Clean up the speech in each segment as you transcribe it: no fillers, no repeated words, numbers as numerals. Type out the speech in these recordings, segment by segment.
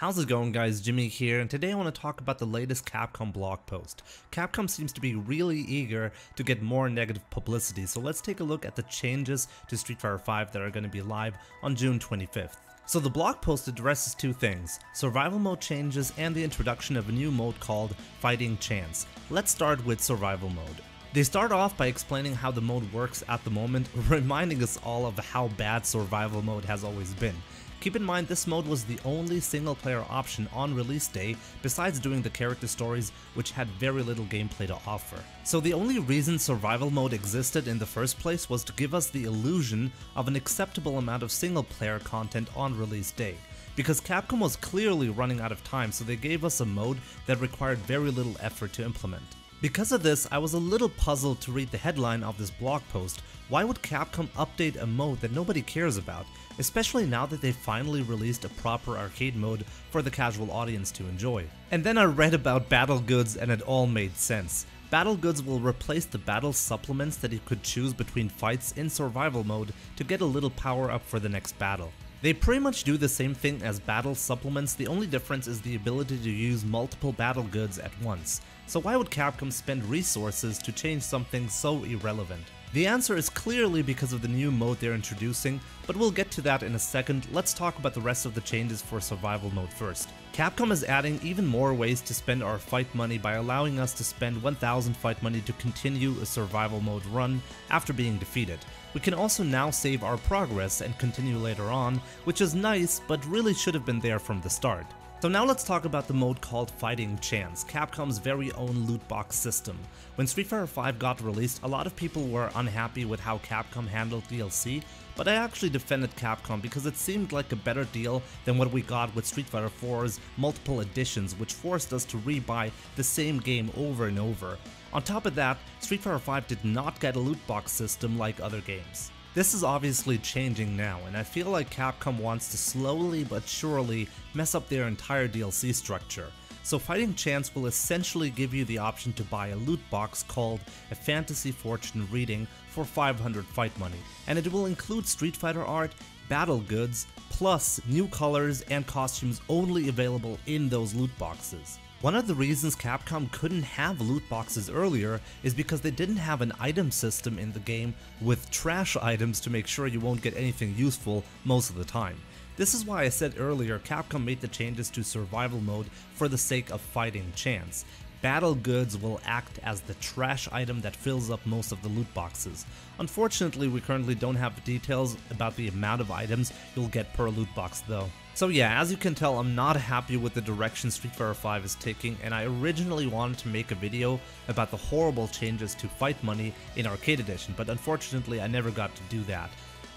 How's it going, guys? Jimmy here, and today I want to talk about the latest Capcom blog post. Capcom seems to be really eager to get more negative publicity, so let's take a look at the changes to Street Fighter V that are going to be live on June 25th. So the blog post addresses two things: survival mode changes and the introduction of a new mode called Fighting Chance. Let's start with survival mode. They start off by explaining how the mode works at the moment, reminding us all of how bad survival mode has always been. Keep in mind, this mode was the only single player option on release day, besides doing the character stories, which had very little gameplay to offer. So the only reason survival mode existed in the first place was to give us the illusion of an acceptable amount of single player content on release day. Because Capcom was clearly running out of time, so they gave us a mode that required very little effort to implement. Because of this, I was a little puzzled to read the headline of this blog post. Why would Capcom update a mode that nobody cares about, especially now that they finally released a proper arcade mode for the casual audience to enjoy? And then I read about battle goods and it all made sense. Battle goods will replace the battle supplements that you could choose between fights in survival mode to get a little power up for the next battle. They pretty much do the same thing as battle supplements, the only difference is the ability to use multiple battle goods at once. So why would Capcom spend resources to change something so irrelevant? The answer is clearly because of the new mode they're introducing, but we'll get to that in a second. Let's talk about the rest of the changes for survival mode first. Capcom is adding even more ways to spend our fight money by allowing us to spend 1000 fight money to continue a survival mode run after being defeated. We can also now save our progress and continue later on, which is nice, but really should have been there from the start. So now let's talk about the mode called Fighting Chance, Capcom's very own loot box system. When Street Fighter V got released, a lot of people were unhappy with how Capcom handled DLC, but I actually defended Capcom because it seemed like a better deal than what we got with Street Fighter 4's multiple editions, which forced us to rebuy the same game over and over. On top of that, Street Fighter V did not get a loot box system like other games. This is obviously changing now, and I feel like Capcom wants to slowly but surely mess up their entire DLC structure. So Fighting Chance will essentially give you the option to buy a loot box called a Fantasy Fortune Reading for 500 fight money, and it will include Street Fighter art, battle goods, plus new colors and costumes only available in those loot boxes. One of the reasons Capcom couldn't have loot boxes earlier is because they didn't have an item system in the game with trash items to make sure you won't get anything useful most of the time. This is why I said earlier Capcom made the changes to survival mode for the sake of Fighting Chance. Battle goods will act as the trash item that fills up most of the loot boxes. Unfortunately, we currently don't have details about the amount of items you'll get per loot box though. So yeah, as you can tell, I'm not happy with the direction Street Fighter V is taking, and I originally wanted to make a video about the horrible changes to fight money in Arcade Edition, but unfortunately I never got to do that.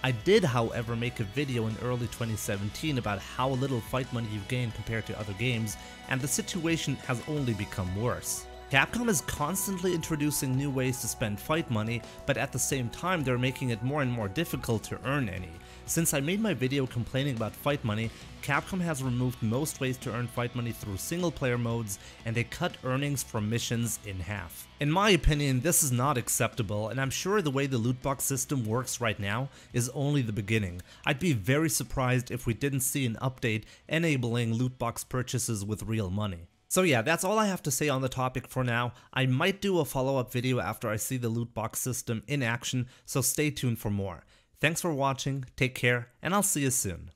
I did, however, make a video in early 2017 about how little fight money you gain compared to other games, and the situation has only become worse. Capcom is constantly introducing new ways to spend fight money, but at the same time they're making it more and more difficult to earn any. Since I made my video complaining about fight money, Capcom has removed most ways to earn fight money through single player modes, and they cut earnings from missions in half. In my opinion, this is not acceptable, and I'm sure the way the loot box system works right now is only the beginning. I'd be very surprised if we didn't see an update enabling loot box purchases with real money. So yeah, that's all I have to say on the topic for now. I might do a follow-up video after I see the loot box system in action, so stay tuned for more. Thanks for watching, take care, and I'll see you soon.